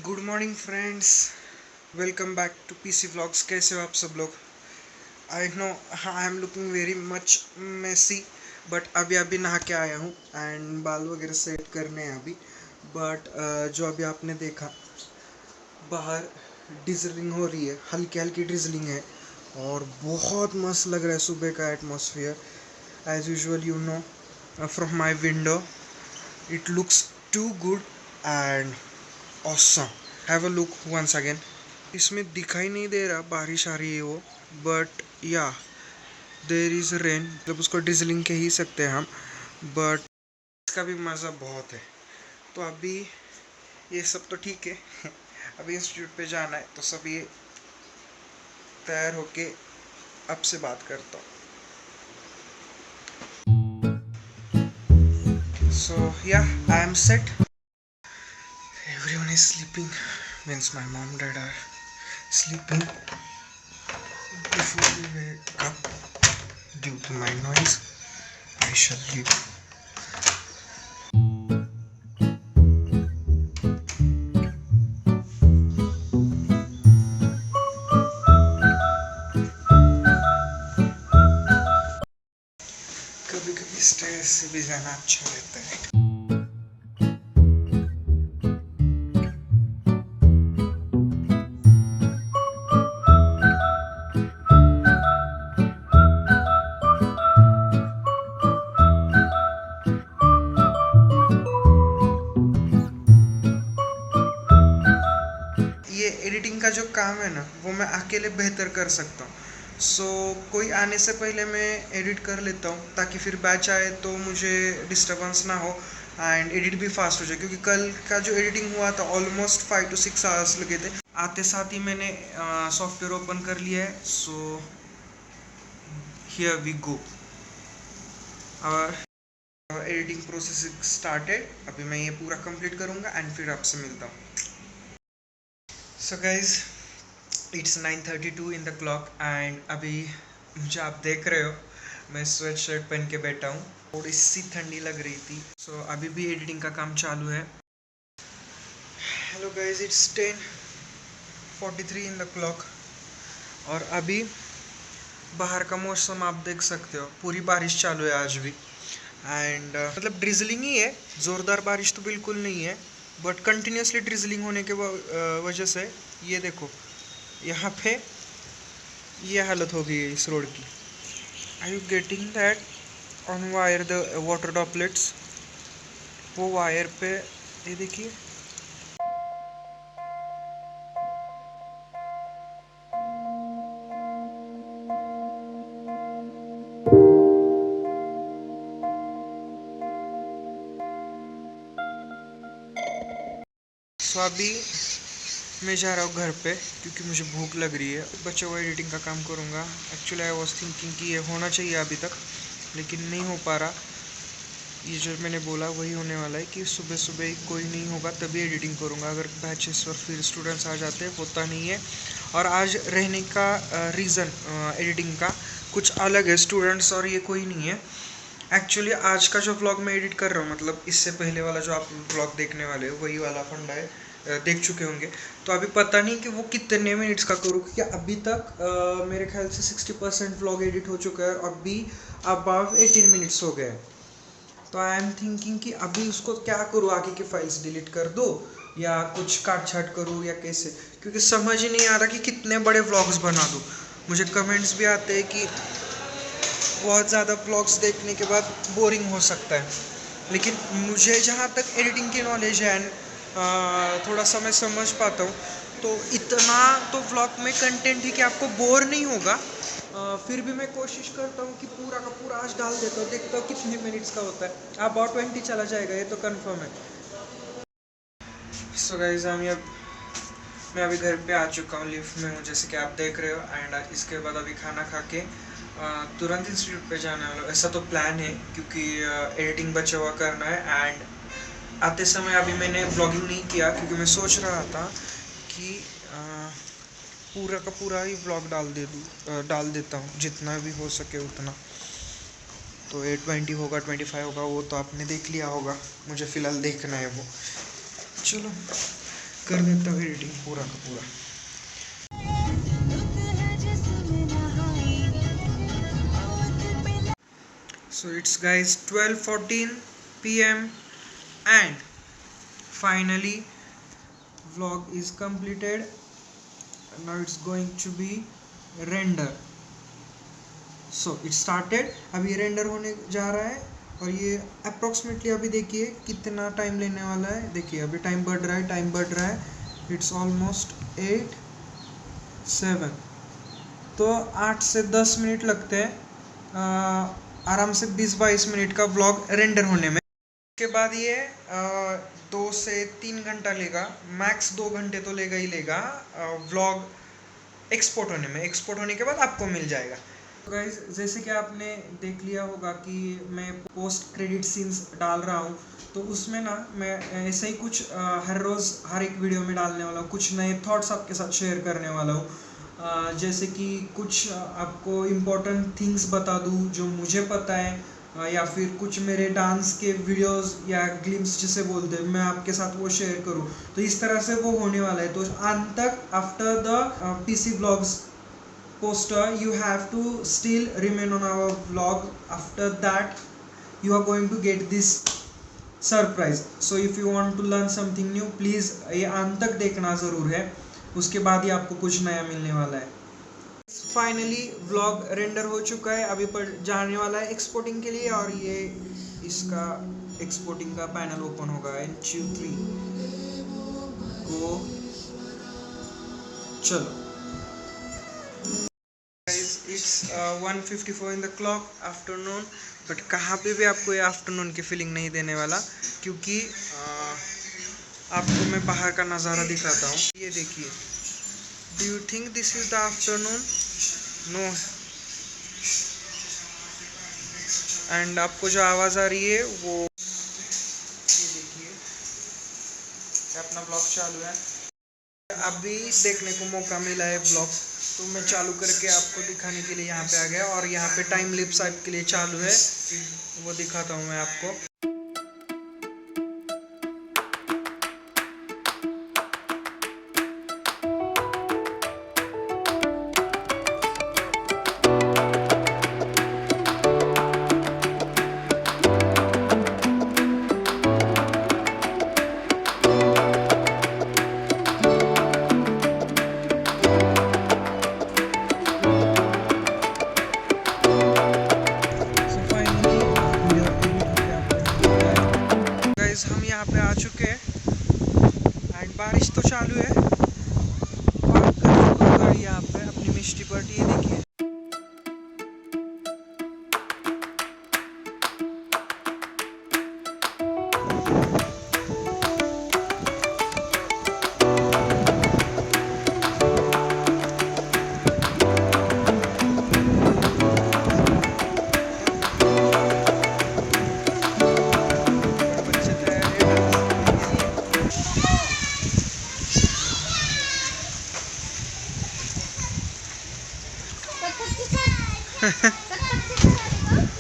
Good morning friends, welcome back to PC vlogs. कैसे हो आप सब लोग? I know I am looking very much messy, but अभी अभी नहा के आया हूँ एंड बाल वगैरह सेट करने हैं अभी। बट जो अभी आपने देखा, बाहर डिजलिंग हो रही है, हल्की हल्की डिजलिंग है और बहुत मस्त लग रहा है सुबह का atmosphere. As usual you know, from my window it looks too good and awesome. Have a look once again. इसमें दिखाई नहीं दे रहा बारिश आ रही है वो, बट या देर इज रेन, मतलब उसको डिजलिंग कह ही सकते हैं हम, बट इसका भी मज़ा बहुत है। तो अभी ये सब तो ठीक है अभी इंस्टीट्यूट पे जाना है, तो सब ये तैयार होके अब से बात करता हूँ। सो या I am set, everyone is sleeping, means my mom dad are sleeping. Before we wake up, due to my noise, I shall leave. कभी कभी स्ट्रेस से भी जाना अच्छा रहता है। ये एडिटिंग का जो काम है ना, वो मैं अकेले बेहतर कर सकता हूँ। सो कोई आने से पहले मैं एडिट कर लेता हूँ, ताकि फिर बैच आए तो मुझे डिस्टर्बेंस ना हो एंड एडिट भी फास्ट हो जाए। क्योंकि कल का जो एडिटिंग हुआ था ऑलमोस्ट 5 to 6 आवर्स लगे थे। आते साथ ही मैंने सॉफ्टवेयर ओपन कर लिया है। सो हियर वी गो, और एडिटिंग प्रोसेस स्टार्टेड। अभी मैं ये पूरा कंप्लीट करूँगा एंड फिर आपसे मिलता हूँ। So guys, it's 9:32 in the clock and अभी मुझे आप देख रहे हो, मैं स्वेट शर्ट पहन के बैठा हूँ। थोड़ी सी ठंडी लग रही थी। सो अभी भी एडिटिंग का काम चालू है। Hello guys, it's 10:43 in the clock और अभी बाहर का मौसम आप देख सकते हो, पूरी बारिश चालू है आज भी। एंड मतलब ड्रिजलिंग ही है, ज़ोरदार बारिश तो बिल्कुल नहीं है, बट कंटिन्यूसली ड्रिजलिंग होने के वजह से ये देखो यहाँ पे ये हालत हो गई है इस रोड की। I you getting that? On wire the water droplets, वो वायर पे ये देखिए। सो अभी मैं जा रहा हूँ घर पे, क्योंकि मुझे भूख लग रही है। बच्चे हुआ एडिटिंग का काम करूँगा। एक्चुअली आई वॉज थिंकिंग कि ये होना चाहिए अभी तक, लेकिन नहीं हो पा रहा। ये जो मैंने बोला वही होने वाला है कि सुबह सुबह कोई नहीं होगा तभी एडिटिंग करूँगा। अगर बैचेस और फिर स्टूडेंट्स आ जाते हैं, होता नहीं है। और आज रहने का रीज़न एडिटिंग का कुछ अलग है, स्टूडेंट्स और ये कोई नहीं है। एक्चुअली आज का जो व्लॉग मैं एडिट कर रहा हूँ, मतलब इससे पहले वाला जो आप व्लॉग देखने वाले हो वही वाला फंडा है, देख चुके होंगे। तो अभी पता नहीं कि वो कितने मिनट्स का करूँ, क्योंकि अभी तक मेरे ख्याल से 60% व्लॉग एडिट हो चुका है और अभी अबाव 18 मिनट्स हो गए। तो आई एम थिंकिंग कि अभी उसको क्या करूँ, आगे की फाइल्स डिलीट कर दो या कुछ काट छाट करूँ या कैसे, क्योंकि समझ ही नहीं आ रहा कि कितने बड़े व्लॉग्स बना दूँ। मुझे कमेंट्स भी आते हैं कि बहुत ज़्यादा व्लॉग्स देखने के बाद बोरिंग हो सकता है, लेकिन मुझे जहाँ तक एडिटिंग की नॉलेज है एंड थोड़ा सा मैं समझ पाता हूँ, तो इतना तो व्लॉग में कंटेंट ही कि आपको बोर नहीं होगा। फिर भी मैं कोशिश करता हूँ कि पूरा का पूरा आज डाल देता हूँ, देखता हूँ कितने मिनट्स का होता है। अबाउट 20 चला जाएगा, ये तो कंफर्म है। सो गाइस, मैं अभी घर पे आ चुका हूँ, लिफ्ट में हूँ जैसे कि आप देख रहे हो। एंड इसके बाद अभी खाना खा के तुरंत इंस्टीट्यूट पे जाने वाला। ऐसा तो प्लान है, क्योंकि एडिटिंग बचा हुआ करना है। एंड आते समय अभी मैंने व्लॉगिंग नहीं किया, क्योंकि मैं सोच रहा था कि पूरा का पूरा ही व्लॉग डाल देता हूँ, जितना भी हो सके उतना। तो 820 होगा, 25 होगा, वो तो आपने देख लिया होगा, मुझे फ़िलहाल देखना है वो। चलो कर देता हूँ एडिटिंग पूरा का पूरा। So it's guys 12:14 p.m. and finally vlog is completed. Now it's going to be render. So it started, अभी रेंडर होने जा रहा है और ये अप्रोक्सीमेटली अभी देखिए कितना टाइम लेने वाला है। देखिए अभी टाइम बढ़ रहा है। इट्स ऑलमोस्ट 8:07, तो 8 से 10 मिनट लगते हैं आराम से 20-22 मिनट का व्लॉग रेंडर होने में। उसके बाद ये 2 से 3 घंटा लेगा, मैक्स 2 घंटे तो लेगा ही लेगा व्लॉग एक्सपोर्ट होने में। एक्सपोर्ट होने के बाद आपको मिल जाएगा। तो गाइज जैसे कि आपने देख लिया होगा कि मैं पोस्ट क्रेडिट सीन्स डाल रहा हूँ, तो उसमें ना मैं ऐसे ही कुछ हर रोज़ हर एक वीडियो में डालने वाला हूँ, कुछ नए थॉट्स आपके साथ शेयर करने वाला हूँ। जैसे कि कुछ आपको इम्पोर्टेंट थिंग्स बता दूँ जो मुझे पता है, या फिर कुछ मेरे डांस के वीडियोस या ग्लिम्स जिसे बोलते हैं मैं आपके साथ वो शेयर करूँ। तो इस तरह से वो होने वाला है। तो अंत तक after the PC vlogs poster you have to still remain on our vlog. After that you are going to get this surprise. So if you want to learn something new, please ये अंत तक देखना ज़रूर है, उसके बाद ही आपको कुछ नया मिलने वाला है। फाइनली व्लॉग रेंडर हो चुका है, अभी पर जाने वाला है एक्सपोर्टिंग के लिए, और ये इसका एक्सपोर्टिंग का पैनल ओपन होगा। 1 2 3 गो, चलो। It's 1:54 in the clock afternoon, but कहाँ पे भी आपको ये आफ्टरनून की फीलिंग नहीं देने वाला, क्योंकि आपको मैं बाहर का नज़ारा दिखाता हूँ। ये देखिए, do you think this is the afternoon? No. And आपको जो आवाज़ आ रही है वो ये देखिए, अपना ब्लॉग चालू है। अभी देखने को मौका मिला है ब्लॉग, तो मैं चालू करके आपको दिखाने के लिए यहाँ पे आ गया, और यहाँ पे टाइम लिप्स आपके लिए चालू है, वो दिखाता हूँ मैं आपको। हम यहाँ पे आ चुके हैं एंड बारिश तो चालू है, और गाड़ी यहाँ पे अपनी मिष्टी पर, ये देखिए।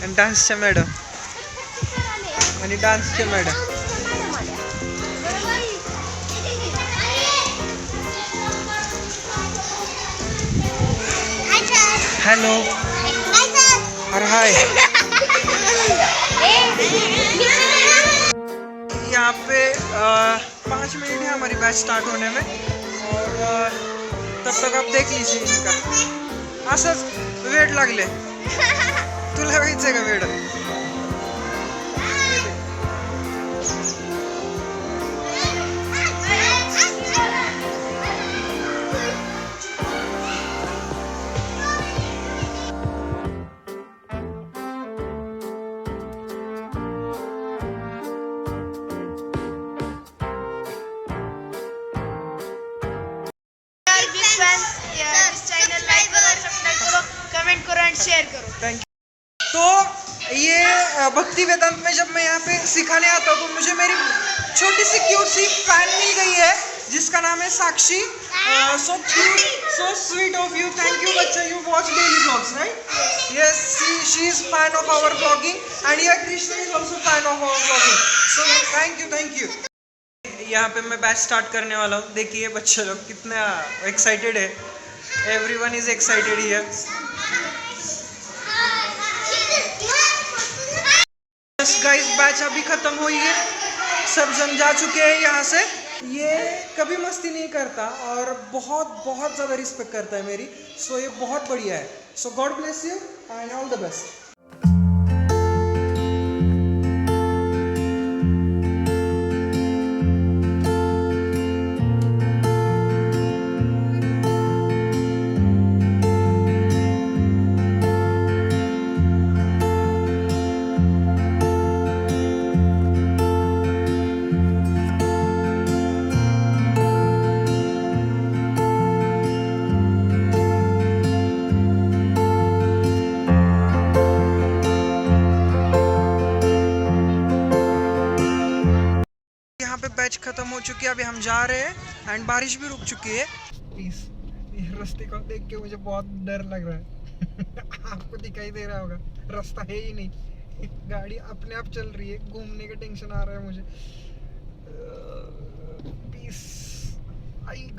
आणि डान्सच्या मॅडम आणि डान्सच्या मॅडम। हेलो, अरे हाय। यहाँ पे 5 मिनट है हमारी बैच स्टार्ट होने में, और तब तक आप देख लीजिए इनका असंच वेळ लागले। तुला व्हायचंय का वेळ? कमेंट करो एंड शेयर करो। Thank you. तो ये भक्ति वेदांत में जब मैं यहाँ पे सिखाने आता हूँ, तो मुझे मेरी छोटी सी क्यूट सी फैन मिल गई है, जिसका नाम है Sakshi. So cute, so sweet of you. Thank you baccha, you watch daily vlogs right? Yes, she is fan of our vlogging, and your Krishna is also fan of our vlogging. So thank you. यहाँ पे मैं batch start करने वाला हूँ। देखिए बच्चे लोग कितना एक्साइटेड है। Everyone is excited here. Guys batch अभी खत्म हुई है, सब जन जा चुके हैं यहाँ से। ये कभी मस्ती नहीं करता और बहुत बहुत ज़्यादा रिस्पेक्ट करता है मेरी। सो ये बहुत बढ़िया है। So God bless you and all the best. यहाँ पे बैच खत्म हो चुकी है, अभी हम जा रहे हैं एंड बारिश भी रुक चुकी है। प्लीज ये रास्ते को देख के मुझे बहुत डर लग रहा है। आपको दिखाई दे रहा होगा रास्ता है ही नहीं, गाड़ी अपने आप चल रही है, घूमने का टेंशन आ रहा है मुझे। प्लीज आई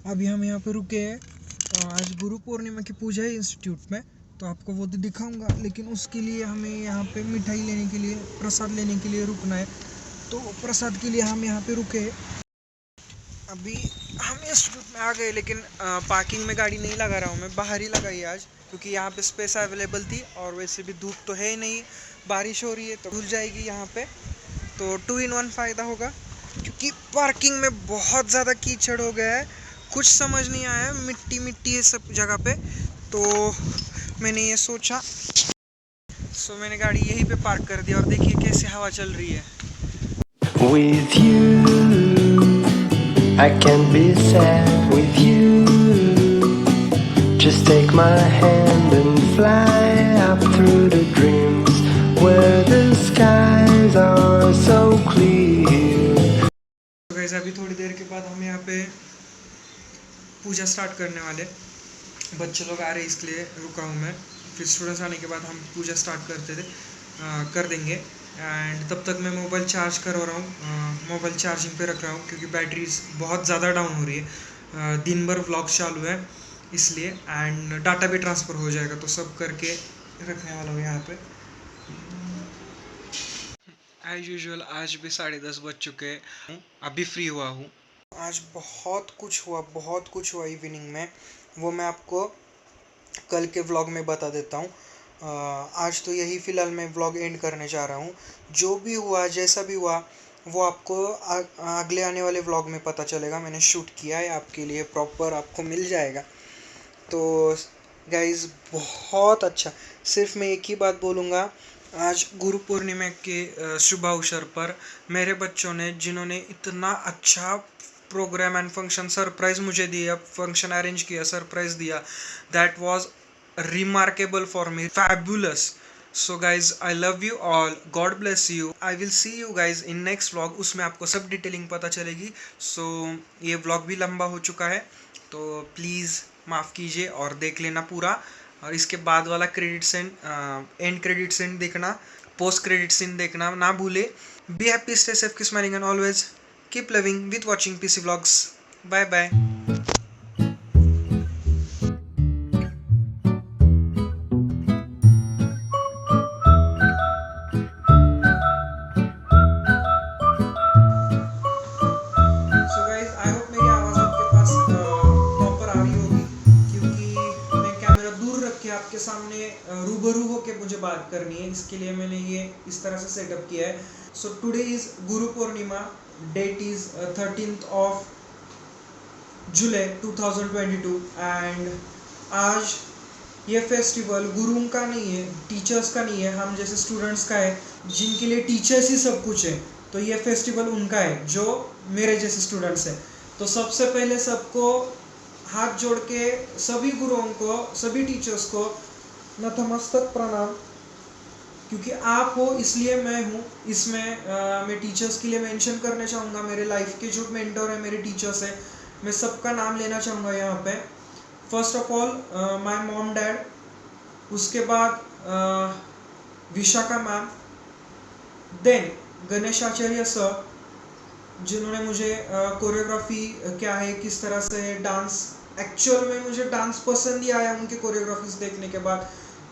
अभी हम यहाँ पे रुके हैं। आज गुरु पूर्णिमा की पूजा है इंस्टीट्यूट में, तो आपको वो तो दिखाऊंगा, लेकिन उसके लिए हमें यहाँ पे मिठाई लेने के लिए, प्रसाद लेने के लिए रुकना है। तो प्रसाद के लिए हम यहाँ पे रुके। अभी हम इंस्टीट्यूट में आ गए, लेकिन पार्किंग में गाड़ी नहीं लगा रहा हूँ मैं, बाहर ही लगाई आज, क्योंकि यहाँ पे स्पेस अवेलेबल थी और वैसे भी धूप तो है ही नहीं, बारिश हो रही है तो धुल जाएगी यहाँ पे। तो 2 in 1 फ़ायदा होगा, क्योंकि पार्किंग में बहुत ज़्यादा कीचड़ हो गया है, कुछ समझ नहीं आया, मिट्टी मिट्टी है सब जगह पे। तो मैंने ये सोचा, मैंने गाड़ी यहीं पे पार्क कर दी और देखिए कैसे हवा चल रही है। With you, I can be sad with you. Just take my hand and fly up through the dreams where the skies are so clear. तो गाइस अभी थोड़ी देर के बाद हम यहाँ पे पूजा स्टार्ट करने वाले। बच्चे लोग आ रहे हैं इसलिए रुका हूँ मैं, फिर स्टूडेंट्स आने के बाद हम पूजा स्टार्ट कर देंगे। एंड तब तक मैं मोबाइल चार्ज करवा रहा हूँ, मोबाइल चार्जिंग पे रख रहा हूँ, क्योंकि बैटरी बहुत ज़्यादा डाउन हो रही है। दिन भर व्लॉग चालू है इसलिए, एंड डाटा भी ट्रांसफ़र हो जाएगा, तो सब करके रखने वाला हूँ यहाँ पे। एज यूजुअल आज भी 10:30 बज चुके हैं, अभी फ्री हुआ हूँ। आज बहुत कुछ हुआ इवनिंग में, वो मैं आपको कल के व्लॉग में बता देता हूँ। आज तो यही फ़िलहाल मैं व्लॉग एंड करने जा रहा हूँ। जो भी हुआ, जैसा भी हुआ, वो आपको अगले आने वाले व्लॉग में पता चलेगा। मैंने शूट किया है आपके लिए, प्रॉपर आपको मिल जाएगा। तो गाइज़ बहुत अच्छा, सिर्फ मैं एक ही बात बोलूँगा, आज गुरु पूर्णिमा के शुभ अवसर पर मेरे बच्चों ने, जिन्होंने इतना अच्छा प्रोग्राम एंड फंक्शन सरप्राइज़ मुझे दिया, फंक्शन अरेंज किया, सरप्राइज़ दिया, that was remarkable for me, fabulous. So guys, I love you all, God bless you. I will see you guys in next vlog, उसमें आपको सब डिटेलिंग पता चलेगी। So ये vlog भी लंबा हो चुका है, तो प्लीज़ माफ़ कीजिए और देख लेना पूरा। और इसके बाद वाला credit scene, end credit scene देखना, पोस्ट क्रेडिट सीन देखना ना भूले। Be happy, stay safe, keep smiling and always keep loving with watching PC vlogs. Bye bye. आपके सामने रूबरू होके मुझे बात करनी है, इसके लिए मैंने ये इस तरह से सेटअप किया है. सो today is Guru Purnima, date is 13th of July 2022 and आज ये फेस्टिवल गुरुओं का नहीं है, टीचर्स का नहीं है, हम जैसे स्टूडेंट्स का है जिनके लिए टीचर्स ही सब कुछ है. तो ये फेस्टिवल उनका है जो मेरे जैसे स्टूडेंट्स हैं. तो सबसे पहले सबको हाथ जोड़ के सभी गुरुओं को, सभी टीचर्स को नतमस्तक प्रणाम, क्योंकि आप हो इसलिए मैं हूँ. इसमें मैं टीचर्स के लिए मेंशन करना चाहूँगा. मेरे लाइफ के जो मेंटर हैं, मेरे टीचर्स हैं, मैं सबका नाम लेना चाहूँगा यहाँ पे. First of all my mom dad, उसके बाद Vishakha ma'am, then Ganesh Acharya sir, जिन्होंने मुझे कोरियोग्राफी क्या है, किस तरह से है, डांस, एक्चुअल में मुझे डांस पसंद ही आया उनके कोरियोग्राफीज देखने के बाद,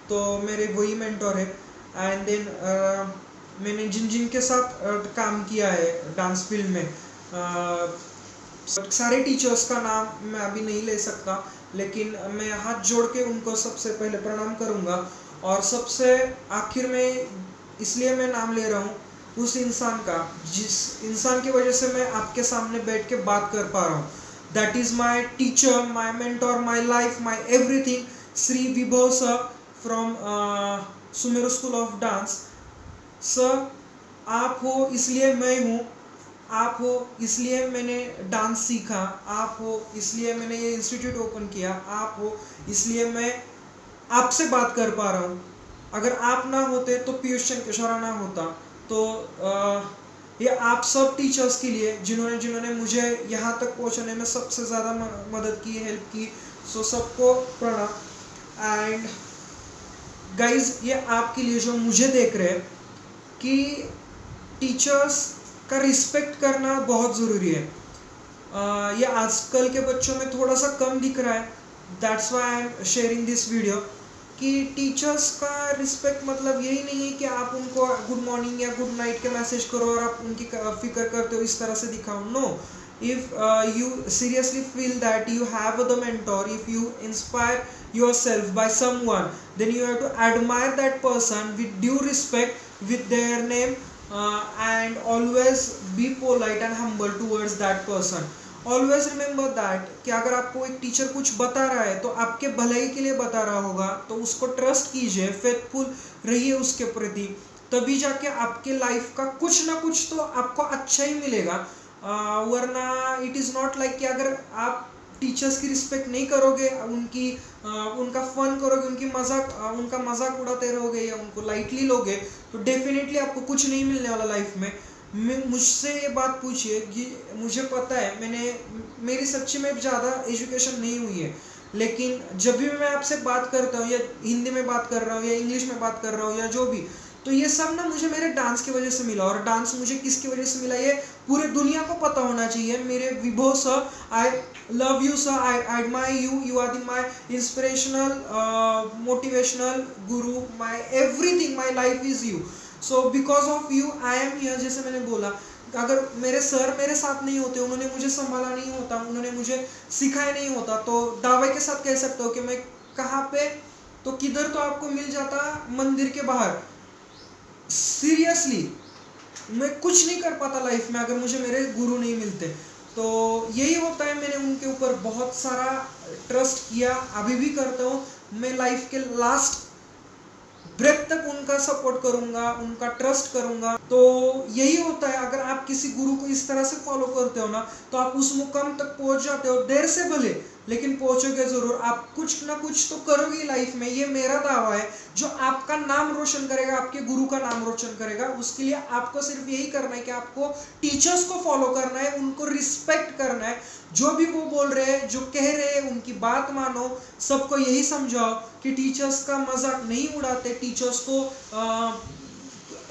तो मेरे वही मेंटर है. एंड देन मैंने जिन के साथ काम किया है डांस फील्ड में, सारे टीचर्स का नाम मैं अभी नहीं ले सकता, लेकिन मैं हाथ जोड़ के उनको सबसे पहले प्रणाम करूँगा. और सबसे आखिर में इसलिए मैं नाम ले रहा हूँ उस इंसान का जिस इंसान की वजह से मैं आपके सामने बैठ के बात कर पा रहा हूँ. That is my teacher, my mentor, my life, my everything, Shri Vibhav sir from Sumeru school of dance. Sir, आप हो इसलिए मैं हूँ, आप हो इसलिए मैंने डांस सीखा, आप हो इसलिए मैंने ये इंस्टीट्यूट ओपन किया, आप हो इसलिए मैं आपसे बात कर पा रहा हूँ. अगर आप ना होते तो पीयूष चंकेश्वरा ना होता. तो ये आप सब टीचर्स के लिए जिन्होंने मुझे यहाँ तक पहुँचने में सबसे ज़्यादा मदद की, हेल्प की. सो सबको प्रणाम. एंड गाइज, ये आपके लिए जो मुझे देख रहे हैं कि टीचर्स का रिस्पेक्ट करना बहुत ज़रूरी है. ये आजकल के बच्चों में थोड़ा सा कम दिख रहा है. That's why I am sharing this video कि टीचर्स का रिस्पेक्ट मतलब यही नहीं है कि आप उनको गुड मॉर्निंग या गुड नाइट के मैसेज करो और आप उनकी फिक्र करते हो, इस तरह से दिखाओ. No, if you seriously feel that you have the mentor, if you inspire yourself by someone, then you have to admire that person with due respect, with their name, and always be polite and humble towards that person. Always remember that कि अगर आपको एक teacher कुछ बता रहा है तो आपके भलाई के लिए बता रहा होगा, तो उसको ट्रस्ट कीजिए, फेथफुल रहिए उसके प्रति, तभी जाके आपके लाइफ का कुछ ना कुछ तो आपको अच्छा ही मिलेगा. वरना इट इज़ नॉट लाइक कि अगर आप टीचर्स की रिस्पेक्ट नहीं करोगे, उनका फन करोगे, उनका मजाक उड़ाते रहोगे या उनको लाइटली लोगे, तो डेफिनेटली आपको कुछ नहीं मिलने वाला लाइफ में. मुझसे ये बात पूछिए कि मुझे पता है मेरी सच्ची में ज़्यादा एजुकेशन नहीं हुई है, लेकिन जब भी मैं आपसे बात करता हूँ या हिंदी में बात कर रहा हूँ या इंग्लिश में बात कर रहा हूँ या जो भी, तो ये सब ना मुझे मेरे डांस की वजह से मिला. और डांस मुझे किसकी वजह से मिला ये पूरे दुनिया को पता होना चाहिए. मेरे Vibhav sir, I love you sir, I admire you, you are my inspirational motivational guru, my everything, my life is you. So because of you I am here. जैसे मैंने बोला, अगर मेरे सर मेरे साथ नहीं होते, उन्होंने मुझे संभाला नहीं होता, उन्होंने मुझे सिखाया नहीं होता, तो दावे के साथ कह सकता हूँ कि मैं कहाँ पे तो किधर तो आपको मिल जाता मंदिर के बाहर. सीरियसली मैं कुछ नहीं कर पाता लाइफ में अगर मुझे मेरे गुरु नहीं मिलते. तो यही होता है, मैंने उनके ऊपर बहुत सारा ट्रस्ट किया, अभी भी करता हूँ. मैं लाइफ के लास्ट ब्रेथ तक उनका सपोर्ट करूँगा, उनका ट्रस्ट करूँगा. तो यही होता है, अगर आप किसी गुरु को इस तरह से फॉलो करते हो ना, तो आप उस मुकाम तक पहुँच जाते हो. देर से भले, लेकिन पहुँचोगे ज़रूर. आप कुछ ना कुछ तो करोगे लाइफ में, ये मेरा दावा है. जो आपका नाम रोशन करेगा, आपके गुरु का नाम रोशन करेगा, उसके लिए आपको सिर्फ यही करना है कि आपको टीचर्स को फॉलो करना है, उनको रिस्पेक्ट करना है. जो भी वो बोल रहे हैं, जो कह रहे हैं, उनकी बात मानो. सबको यही समझाओ कि टीचर्स का मजाक नहीं उड़ाते, टीचर्स को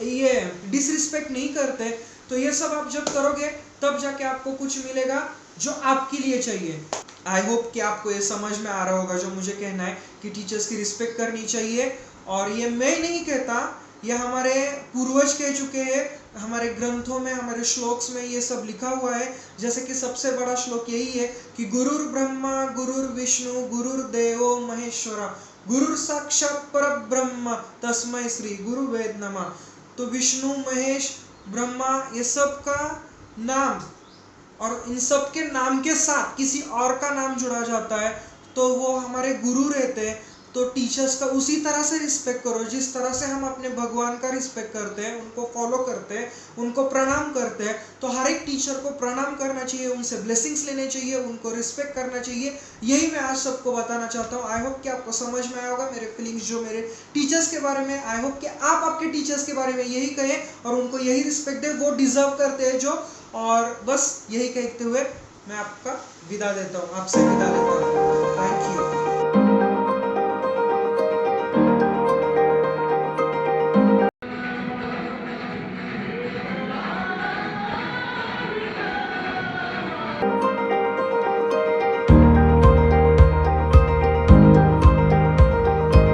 ये डिसरिस्पेक्ट नहीं करते. तो ये सब आप जब करोगे तब जाके आपको कुछ मिलेगा जो आपके लिए चाहिए. आई होप कि आपको ये समझ में आ रहा होगा जो मुझे कहना है कि टीचर्स की रिस्पेक्ट करनी चाहिए. और ये मैं नहीं कहता, ये हमारे पूर्वज कह चुके हैं, हमारे ग्रंथों में, हमारे श्लोक्स में ये सब लिखा हुआ है। जैसे कि सबसे बड़ा श्लोक यही है कि गुरुर ब्रह्मा गुरुर विष्णु गुरुर देवो महेश्वरा गुरुर साक्षात परब्रह्म तस्मै श्री गुरु वेद नमः। तो विष्णु, महेश, ब्रह्मा, ये सब का नाम, और इन सब के नाम के साथ किसी और का नाम जुड़ा जाता है तो वो हमारे गुरु रहते हैं। तो टीचर्स का उसी तरह से रिस्पेक्ट करो जिस तरह से हम अपने भगवान का रिस्पेक्ट करते हैं, उनको फॉलो करते हैं, उनको प्रणाम करते हैं। तो हर एक टीचर को प्रणाम करना चाहिए, उनसे ब्लेसिंग्स लेने चाहिए, उनको रिस्पेक्ट करना चाहिए। यही मैं आज सबको बताना चाहता हूँ। आई होप कि आपको समझ में आया होगा मेरे फीलिंग्स जो मेरे टीचर्स के बारे में। आई होप कि आप आपके टीचर्स के बारे में यही कहें और उनको यही रिस्पेक्ट दें, वो डिजर्व करते हैं जो। और बस यही कहते हुए मैं आपका विदा देता हूँ, आपसे विदा लेता हूँ। Thank you.